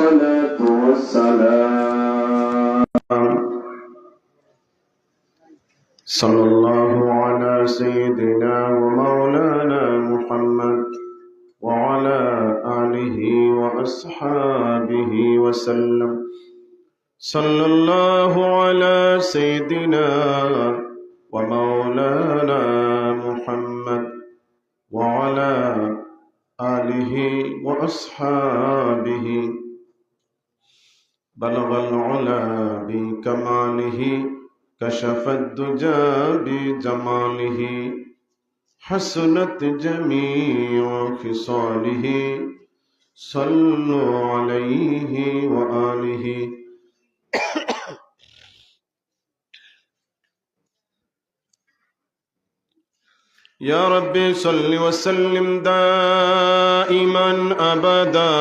الصلاة والسلام صلى الله على سيدنا ومولانا محمد وعلى آله وأصحابه وسلم. صلى الله على سيدنا ومولانا محمد وعلى آله وأصحابه. بلغ العلا بكماله كشف الدجى بجماله حسنت جميع خصاله صلوا عليه وآله. يا ربي صل وسلم دائما أبدا